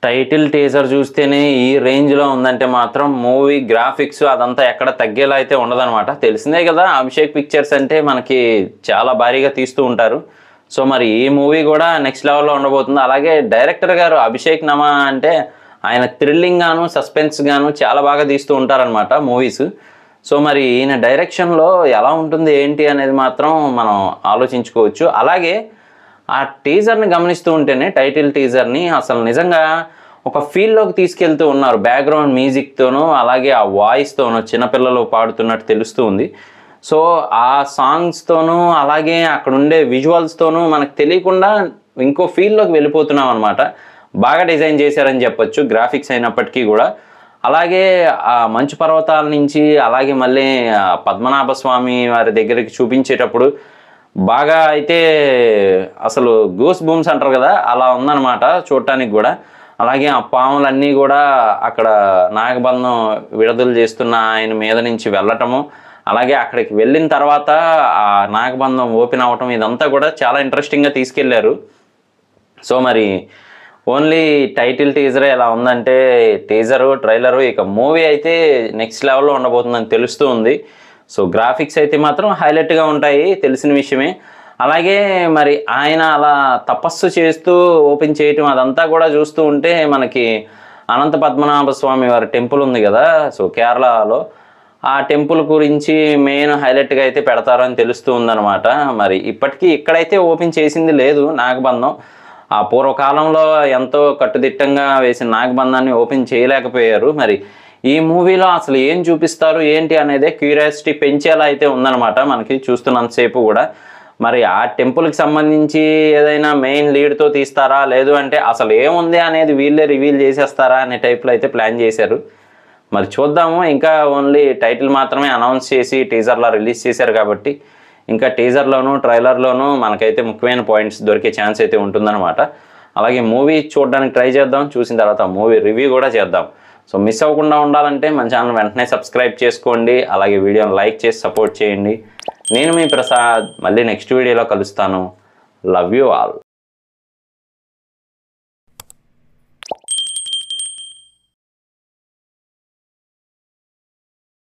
Title teaser చూస్తేనే ఈ రేంజ్లో ఉందంటే మాత్రం మూవీ గ్రాఫిక్స్ అదంతా ఎక్కడ తగ్గేలా అయితే ఉండదన్నమాట. తెలిసిందే కదా, అభిషేక్ పిక్చర్స్ అంటే మనకి చాలా భారీగా తీస్తూ ఉంటారు. సో మరి ఈ మూవీ కూడా నెక్స్ట్ లెవెల్లో ఉండబోతుంది. అలాగే డైరెక్టర్ గారు అభిషేక్ నమా అంటే ఆయన థ్రిల్లింగ్ గాను సస్పెన్స్ గాను చాలా బాగా తీస్తూ ఉంటారనమాట మూవీస్. సో మరి ఈయన డైరెక్షన్లో ఎలా ఉంటుంది ఏంటి అనేది మాత్రం మనం ఆలోచించుకోవచ్చు. అలాగే ఆ టీజర్ని గమనిస్తూ ఉంటేనే, టైటిల్ టీజర్ని అసలు నిజంగా ఒక ఫీల్లోకి తీసుకెళ్తూ ఉన్నారు. బ్యాక్గ్రౌండ్ మ్యూజిక్తోనూ అలాగే ఆ వాయిస్తోనూ చిన్నపిల్లలు పాడుతున్నట్టు తెలుస్తూ ఉంది. సో ఆ సాంగ్స్తోనూ అలాగే అక్కడ ఉండే విజువల్స్తోనూ మనకు తెలియకుండా ఇంకో ఫీల్లోకి వెళ్ళిపోతున్నాం అనమాట. బాగా డిజైన్ చేశారని చెప్పొచ్చు గ్రాఫిక్స్ అయినప్పటికీ కూడా. అలాగే ఆ మంచు పర్వతాల నుంచి అలాగే మళ్ళీ పద్మనాభ స్వామి వారి దగ్గరికి చూపించేటప్పుడు బాగా అయితే అసలు గూస్ బూమ్స్ అంటారు కదా, అలా ఉందన్నమాట చూడటానికి కూడా. అలాగే ఆ పాములన్నీ కూడా అక్కడ నాగబంధం విడుదల చేస్తున్న ఆయన మీద నుంచి వెళ్ళటము, అలాగే అక్కడికి వెళ్ళిన తర్వాత ఆ నాగబంధం ఓపెన్ అవ్వటం, ఇదంతా కూడా చాలా ఇంట్రెస్టింగ్గా తీసుకెళ్లారు. సో మరి ఓన్లీ టైటిల్ టీజరే ఎలా ఉందంటే, టీజరు ట్రైలరు, ఇక మూవీ అయితే నెక్స్ట్ లెవెల్లో ఉండబోతుందని తెలుస్తూ ఉంది. సో గ్రాఫిక్స్ అయితే మాత్రం హైలైట్గా ఉంటాయి, తెలిసిన విషయమే. అలాగే మరి ఆయన అలా తపస్సు చేస్తూ ఓపెన్ చేయటం అదంతా కూడా చూస్తూ ఉంటే మనకి అనంత పద్మనాభ స్వామి వారి టెంపుల్ ఉంది కదా, సో కేరళలో ఆ టెంపుల్ గురించి మెయిన్ హైలైట్గా అయితే పెడతారని తెలుస్తూ ఉందన్నమాట. మరి ఇప్పటికీ ఇక్కడైతే ఓపెన్ చేసింది లేదు నాగబంధం. ఆ పూర్వకాలంలో ఎంతో కట్టుదిట్టంగా వేసిన నాగబంధాన్ని ఓపెన్ చేయలేకపోయారు. మరి ఈ మూవీలో అసలు ఏం చూపిస్తారు ఏంటి అనేదే క్యూరియాసిటీ పెంచేలా అయితే ఉందన్నమాట మనకి చూస్తున్నంతసేపు కూడా. మరి ఆ టెంపుల్కి సంబంధించి ఏదైనా మెయిన్ లీడ్తో తీస్తారా, లేదు అంటే అసలు ఏముంది అనేది వీళ్ళే రివీల్ చేసేస్తారా అనే టైప్లో అయితే ప్లాన్ చేశారు. మరి చూద్దాము. ఇంకా ఓన్లీ టైటిల్ మాత్రమే అనౌన్స్ చేసి టీజర్లా రిలీజ్ చేశారు కాబట్టి ఇంకా టీజర్లోనూ ట్రైలర్లోనూ మనకైతే ముఖ్యమైన పాయింట్స్ దొరికే ఛాన్స్ అయితే ఉంటుందన్నమాట. అలాగే మూవీ చూడడానికి ట్రై చేద్దాం, చూసిన తర్వాత మూవీ రివ్యూ కూడా చేద్దాం. సో మిస్ అవ్వకుండా ఉండాలంటే మన ఛానల్ వెంటనే సబ్స్క్రైబ్ చేసుకోండి, అలాగే వీడియోని లైక్ చేసి సపోర్ట్ చేయండి. నేను మీ ప్రసాద్, మళ్ళీ నెక్స్ట్ వీడియోలో కలుస్తాను. Love you all.